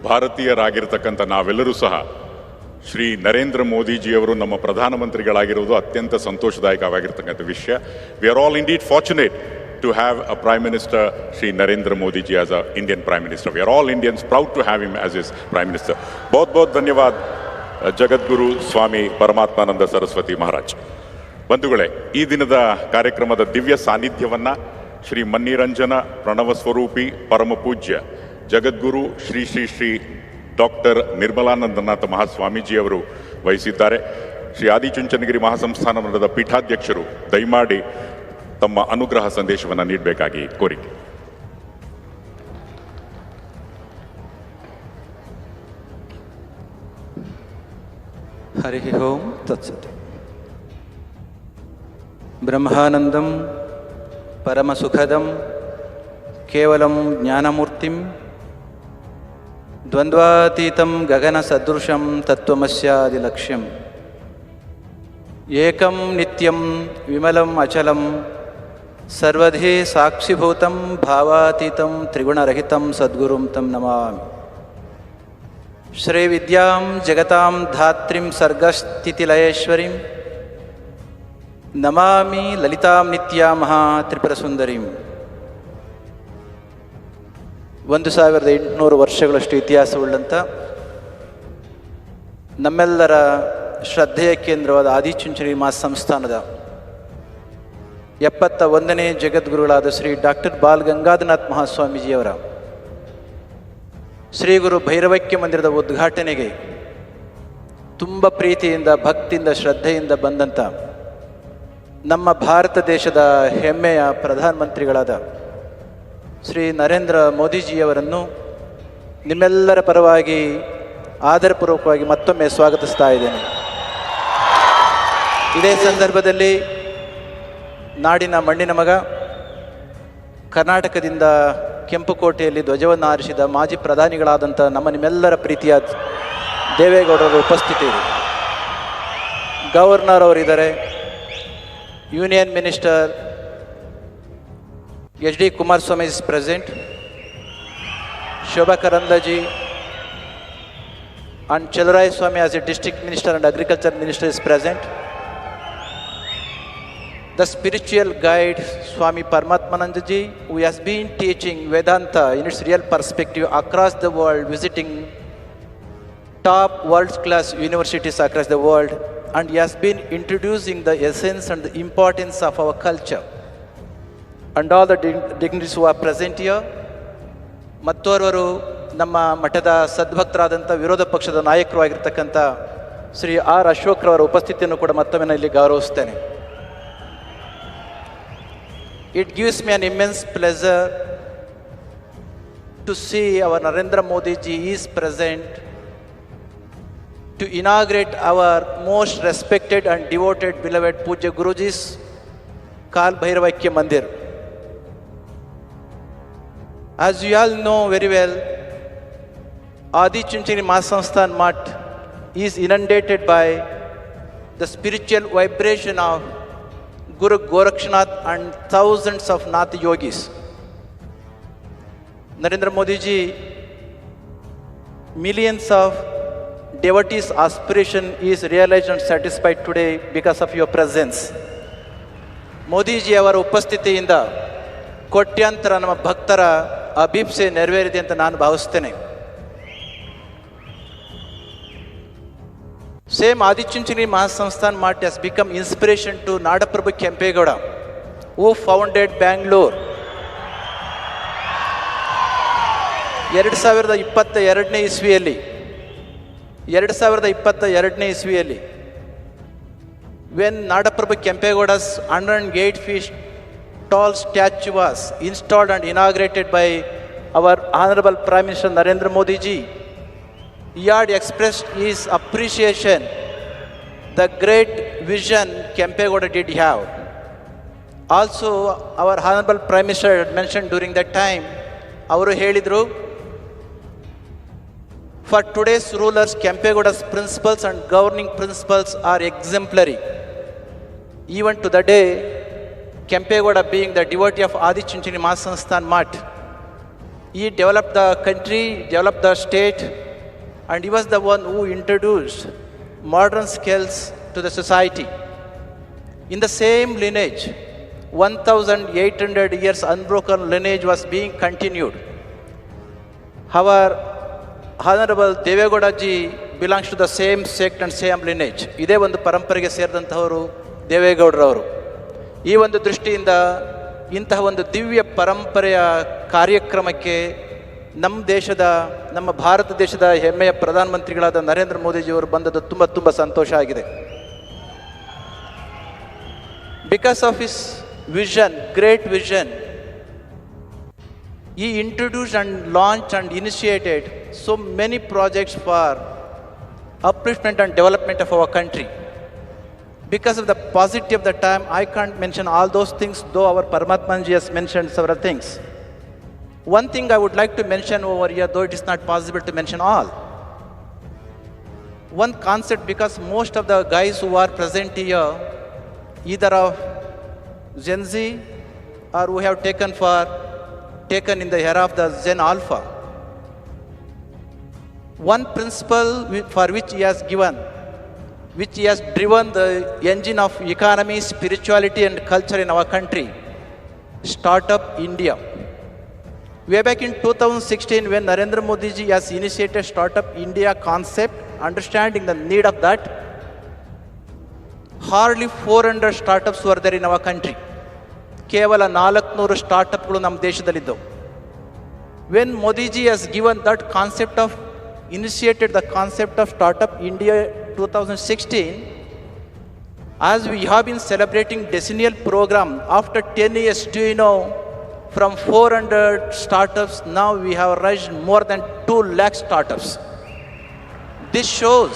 ಭಾರತೀಯರಾಗಿರ್ತಕ್ಕಂಥ ನಾವೆಲ್ಲರೂ ಸಹ ಶ್ರೀ ನರೇಂದ್ರ ಮೋದಿಜಿಯವರು ನಮ್ಮ ಪ್ರಧಾನಮಂತ್ರಿಗಳಾಗಿರುವುದು ಅತ್ಯಂತ ಸಂತೋಷದಾಯಕವಾಗಿರ್ತಕ್ಕಂಥ ವಿಷಯ. We are all indeed fortunate to have a Prime Minister, Shri Narendra Modi ji, as a Indian Prime Minister. We are all Indians proud to have him as his Prime Minister. बहुत ಧನ್ಯವಾದ ಜಗದ್ಗುರು ಸ್ವಾಮಿ ಪರಮಾತ್ಮಾನಂದ ಸರಸ್ವತಿ ಮಹಾರಾಜ್. ಬಂಧುಗಳೇ, ಈ ದಿನದ ಕಾರ್ಯಕ್ರಮದ ದಿವ್ಯ ಸಾನ್ನಿಧ್ಯವನ್ನು ಶ್ರೀ ಮನ್ನಿರಂಜನ ಪ್ರಣವ ಸ್ವರೂಪಿ ಪರಮ ಪೂಜ್ಯ ಜಗದ್ಗುರು Shri Shri Shri doctor Nirmalanandanatha ಮಹಾಸ್ವಾಮೀಜಿಯವರು ವಹಿಸಿದ್ದಾರೆ. ಶ್ರೀ ಆದಿಚುಂಚನಗಿರಿ ಮಹಾಸಂಸ್ಥಾನ ಮಠದ ಪೀಠಾಧ್ಯಕ್ಷರು ದಯಮಾಡಿ ತಮ್ಮ ಅನುಗ್ರಹ ಸಂದೇಶವನ್ನು ನೀಡಬೇಕಾಗಿ ಕೋರಿಕೆ. ಹರಿ ಓಂ ತತ್ಸತ್. ಬ್ರಹ್ಮಾನಂದಂ ಪರಮಸುಖದಂ ಕೇವಲಂ ಜ್ಞಾನಮೂರ್ತಿಂ ದ್ವಂದ್ವಾತೀತಂ ಗಗನ ಸದೃಶಂ ತತ್ವಮಸ್ಯಾದಿಲಕ್ಷ್ಯಂ ಏಕಂ ನಿತ್ಯಂ ವಿಮಲಂ ಅಚಲಂ ಸರ್ವಧಿ ಸಾಕ್ಷಿಭೂತಂ ಭಾವಾತೀತಂ ತ್ರಿಗುಣರಹಿತಂ ಸದ್ಗುರುಂ ತಂ ನಮಾಮಿ. ಶ್ರೀ ವಿದ್ಯಾಂ ಜಗತಾಂ ಧಾತ್ರಿಂ ಸರ್ಗಸ್ಥಿತಿಲಯೇಶ್ವರಿಂ ನಮಾಮಿ ಲಲಿತಾಂ ನಿತ್ಯಾಂ ಮಹಾ ತ್ರಿಪುರಸುಂದರಿಂ. 1800 ವರ್ಷಗಳಷ್ಟು ಇತಿಹಾಸವುಳ್ಳಂಥ ನಮ್ಮೆಲ್ಲರ ಶ್ರದ್ಧೆಯ ಕೇಂದ್ರವಾದ ಆದಿಚುಂಚನಗಿರಿ ಮಹಾಸಂಸ್ಥಾನದ 71ನೇ ಜಗದ್ಗುರುಗಳಾದ ಶ್ರೀ ಡಾಕ್ಟರ್ ಬಾಲ್ ಗಂಗಾಧರನಾಥ್ ಮಹಾಸ್ವಾಮೀಜಿಯವರ ಶ್ರೀ ಗುರು ಭೈರವೈಕ್ಯ ಮಂದಿರದ ಉದ್ಘಾಟನೆಗೆ ತುಂಬ ಪ್ರೀತಿಯಿಂದ ಭಕ್ತಿಯಿಂದ ಶ್ರದ್ಧೆಯಿಂದ ಬಂದಂಥ ನಮ್ಮ ಭಾರತ ದೇಶದ ಹೆಮ್ಮೆಯ ಪ್ರಧಾನಮಂತ್ರಿಗಳಾದ ಶ್ರೀ ನರೇಂದ್ರ ಮೋದಿಜಿಯವರನ್ನು ನಿಮ್ಮೆಲ್ಲರ ಪರವಾಗಿ ಆದರಪೂರ್ವಕವಾಗಿ ಮತ್ತೊಮ್ಮೆ ಸ್ವಾಗತಿಸ್ತಾ ಇದ್ದೇನೆ. ಇದೇ ಸಂದರ್ಭದಲ್ಲಿ ನಾಡಿನ ಮಣ್ಣಿನ ಮಗ, ಕರ್ನಾಟಕದಿಂದ ಕೆಂಪುಕೋಟೆಯಲ್ಲಿ ಧ್ವಜವನ್ನು ಹಾರಿಸಿದ ಮಾಜಿ ಪ್ರಧಾನಿಗಳಾದಂಥ ನಿಮ್ಮೆಲ್ಲರ ಪ್ರೀತಿಯ ದೇವೇಗೌಡರ ಉಪಸ್ಥಿತಿ ಇದೆ. ಗವರ್ನರ್ ಅವರಿದ್ದಾರೆ, union minister HD Kumaraswamy is present, Shobha Karandlaje and Chelurayi Swami as a district minister and agriculture minister is present. The spiritual guide Swami Paramatmananda ji, who has been teaching Vedanta in its real perspective across the world, visiting top world-class universities across the world, and he has been introducing the essence and the importance of our culture. And all the dignitaries who are present here, ಮತ್ತೋರ್ವರು ನಮ್ಮ ಮಠದ ಸದ್ಭಕ್ತರಾದಂಥ ವಿರೋಧ ಪಕ್ಷದ ನಾಯಕರು ಆಗಿರ್ತಕ್ಕಂಥ Shri R ಅಶೋಕ್ರವರ ಉಪಸ್ಥಿತಿಯನ್ನು ಕೂಡ ಮತ್ತೊಮ್ಮೆ ಇಲ್ಲಿ ಗೌರವಿಸ್ತೇನೆ. It gives me an immense pleasure to see our Narendra Modi ji is present to inaugurate our most respected and devoted beloved ಪೂಜ್ಯ ಗುರುಜೀಸ್ ಕಾಲ್ ಭೈರವೈಕ್ಯ ಮಂದಿರ್. As you all know very well, Adi-Chunchanagiri Mahasansthan Math is inundated by the spiritual vibration of Guru Gorakshanath and thousands of Nath yogis. Narendra Modi ji, millions of devotees' aspiration is realized and satisfied today because of your presence. Modi ji ಅವರ ಉಪಸ್ಥಿತಿಯಿಂದ ಕೋಟ್ಯಾಂತರ ನಮ್ಮ ಭಕ್ತರ ಅಭಿಪ್ಸೆ ನೆರವೇರಿದೆ ಅಂತ ನಾನು ಭಾವಿಸ್ತೇನೆ. Same Adi-Chunchanagiri Mahasansthan Math has become inspiration to Nadaprabhu Kempegowda, who founded Bangalore. 2022ನೇ ಇಸ್ವಿಯಲ್ಲಿ when Nadaprabhu Kempegowda's 108 feet tall statue was installed and inaugurated by our Honorable Prime Minister Narendra Modi ji, he had expressed his appreciation, the great vision Kempegowda did have. Also, our Honorable Prime Minister had mentioned during that time, ಅವರು ಹೇಳಿದರು, for today's rulers, Kempegowda's principles and governing principles are exemplary. Even to the day, Kempegowda being the devotee of Adi-Chunchanagiri Mahasansthan Math, He developed the country, developed the state, and he was the one who introduced modern skills to the society. In the same lineage, 1,800 years unbroken lineage was being continued. Our Honorable Devegowda ji belongs to the same sect and same lineage. ಇದೇ ಒಂದು ಪರಂಪರೆಗೆ ಸೇರಿದಂಥವರು ದೇವೇಗೌಡರವರು. ಈ ಒಂದು ದೃಷ್ಟಿಯಿಂದ ಇಂತಹ ಒಂದು ದಿವ್ಯ ಪರಂಪರೆಯ ಕಾರ್ಯಕ್ರಮಕ್ಕೆ ನಮ್ಮ ಭಾರತ ದೇಶದ ಹೆಮ್ಮೆಯ ಪ್ರಧಾನಮಂತ್ರಿಗಳಾದ ನರೇಂದ್ರ ಮೋದಿಜಿಯವರು ಬಂದದ್ದು ತುಂಬ ತುಂಬ ಸಂತೋಷ ಆಗಿದೆ. Because of his vision, great vision, he introduced and launched and initiated so many projects for upliftment and development of our country. Because of the paucity of the time, I can't mention all those things, though our Paramatmanji has mentioned several things. One thing I would like to mention over here, though it is not possible to mention all. One concept, because most of the guys who are present here, either of Gen Z or who have taken in the era of the Gen Alpha. One principle for which he has driven the engine of economy, spirituality and culture in our country, Startup India. Way back in 2016, when Narendra Modi ji has initiated Startup India concept, understanding the need of that, hardly 400 startups were there in our country. ಕೇವಲ 400 ಸ್ಟಾರ್ಟಪ್ಗಳು ನಮ್ಮ ದೇಶದಲ್ಲಿದ್ದವು. When Modi ji has given that concept of, initiated the concept of Startup India 2016, as we have been celebrating decennial program, after 10 years, do you know, from 400 startups, now we have raised more than 2 lakh startups. This shows,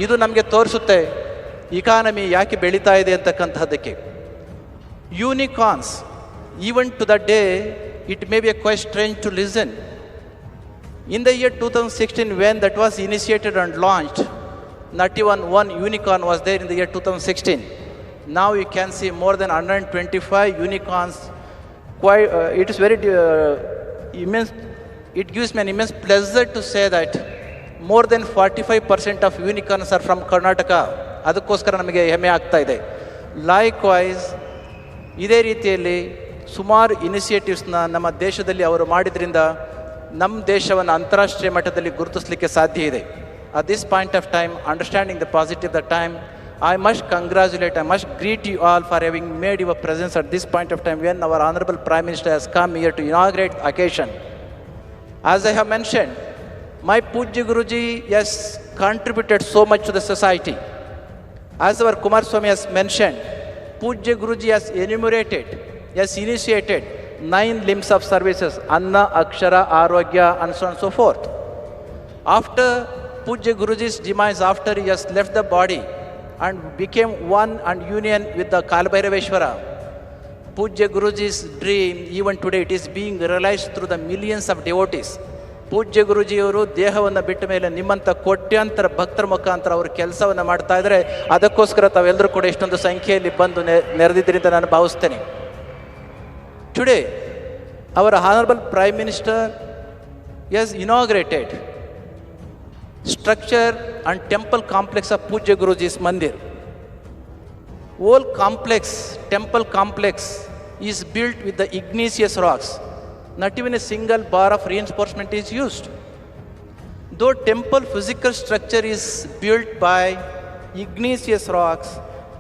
ಇದು ನಮಗೆ ತೋರಿಸುತ್ತೆ economy ಯಾಕೆ ಬೆಳೀತಾ ಇದೆ ಅಂತಕ್ಕಂಥದ್ದಕ್ಕೆ. Unicorns, even to the day, it may be quite strange to listen. In the year 2016, when that was initiated and launched, not even one unicorn was there in the year 2016. Now you can see more than 125 unicorns. It is very immense. It gives me an immense pleasure to say that more than 45% of unicorns are from Karnataka. ಅದಕ್ಕೋಸ್ಕರ ನಮಗೆ ಹೆಮ್ಮೆ ಆಗ್ತಾ ಇದೆ. Likewise ಇದೇ ರೀತಿಯಲ್ಲಿ ಸುಮಾರು ಇನಿಷಿಯೇಟಿವ್ಸ್ನ ನಮ್ಮ ದೇಶದಲ್ಲಿ ಅವರು ಮಾಡಿದ್ರಿಂದ ನಮ್ಮ ದೇಶವನ್ನು ಅಂತಾರಾಷ್ಟ್ರೀಯ ಮಟ್ಟದಲ್ಲಿ ಗುರುತಿಸಲಿಕ್ಕೆ ಸಾಧ್ಯ ಇದೆ. At this point of time, understanding the positive of the time, I must greet you all for having made your presence at this point of time when our Honorable Prime Minister has come here to inaugurate the occasion. As I have mentioned, my Pujya Guruji has contributed so much to the society. As our Kumaraswamy has mentioned, Pujya Guruji has initiated 9 limbs of services, Anna, Akshara, Arogya, and so on and so forth. After Pujya Guruji's demise, after he has left the body and became one and union with the Kalabhairaveshwara, Pujya Guruji's dream, even today, it is being realized through the millions of devotees. ಪೂಜ್ಯ ಗುರುಜಿಯವರು ದೇಹವನ್ನು ಬಿಟ್ಟ ಮೇಲೆ ನಿಮ್ಮಂಥ ಕೋಟ್ಯಾಂತರ ಭಕ್ತರ ಮುಖಾಂತರ ಅವರು ಕೆಲಸವನ್ನು ಮಾಡ್ತಾ ಇದ್ದಾರೆ. ಅದಕ್ಕೋಸ್ಕರ ತಾವೆಲ್ಲರೂ ಕೂಡ ಇಷ್ಟೊಂದು ಸಂಖ್ಯೆಯಲ್ಲಿ ಬಂದು ನೆರೆದಿದ್ದೀರಿ ಅಂತ ನಾನು ಭಾವಿಸ್ತೇನೆ. Today our honourable prime minister has inaugurated structure and temple complex of Pujya Guruji's Mandir. Whole temple complex is built with the igneous rocks. Not even a single bar of reinforcement is used. Though temple physical structure is built by igneous rocks,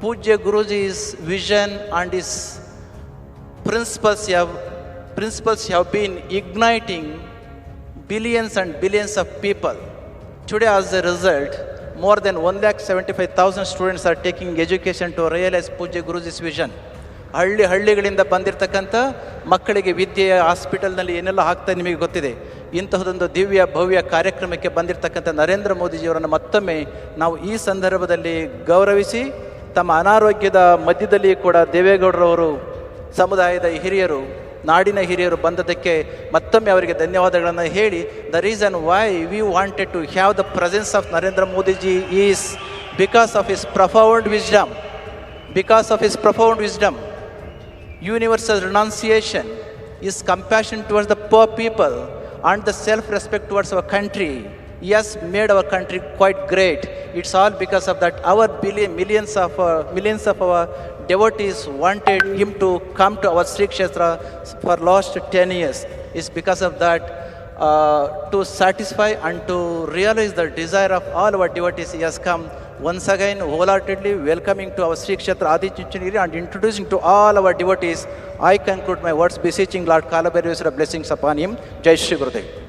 Pujya Guruji's vision and his principles have been igniting billions and billions of people. Today, as a result, more than 1,75,000 students are taking education to realize Pujya Guruji's vision. ಹಳ್ಳಿಗಳಿಂದ ಬಂದಿರತಕ್ಕಂಥ ಮಕ್ಕಳಿಗೆ ವಿದ್ಯೆಯ ಹಾಸ್ಪಿಟಲ್ನಲ್ಲಿ ಏನೆಲ್ಲ ಆಗ್ತಾ ನಿಮಗೆ ಗೊತ್ತಿದೆ. ಇಂತಹದೊಂದು ದಿವ್ಯ ಭವ್ಯ ಕಾರ್ಯಕ್ರಮಕ್ಕೆ ಬಂದಿರತಕ್ಕಂಥ ನರೇಂದ್ರ ಮೋದಿಜಿಯವರನ್ನು ಮತ್ತೊಮ್ಮೆ ನಾವು ಈ ಸಂದರ್ಭದಲ್ಲಿ ಗೌರವಿಸಿ, ತಮ್ಮ ಅನಾರೋಗ್ಯದ ಮಧ್ಯದಲ್ಲಿ ಕೂಡ ದೇವೇಗೌಡರವರು ಸಮುದಾಯದ ಹಿರಿಯರು, ನಾಡಿನ ಹಿರಿಯರು ಬಂದದಕ್ಕೆ ಮತ್ತೊಮ್ಮೆ ಅವರಿಗೆ ಧನ್ಯವಾದಗಳನ್ನು ಹೇಳಿ, the reason why we wanted to have the presence of Narendra Modiji is because of his profound wisdom, universal renunciation, his compassion towards the poor people, and the self-respect towards our country. He has made our country quite great. It's all because of that. Our millions of our devotees wanted him to come to our Sri Kshetra for last 10 years. It's because of that. To satisfy and to realize the desire of all our devotees, he has come once again wholeheartedly welcoming to our Sri Kshetra Adi Chunchanagiri and introducing to all our devotees. I conclude my words beseeching Lord Kalabhairveswara blessings upon him. Jai Shri Gurudev.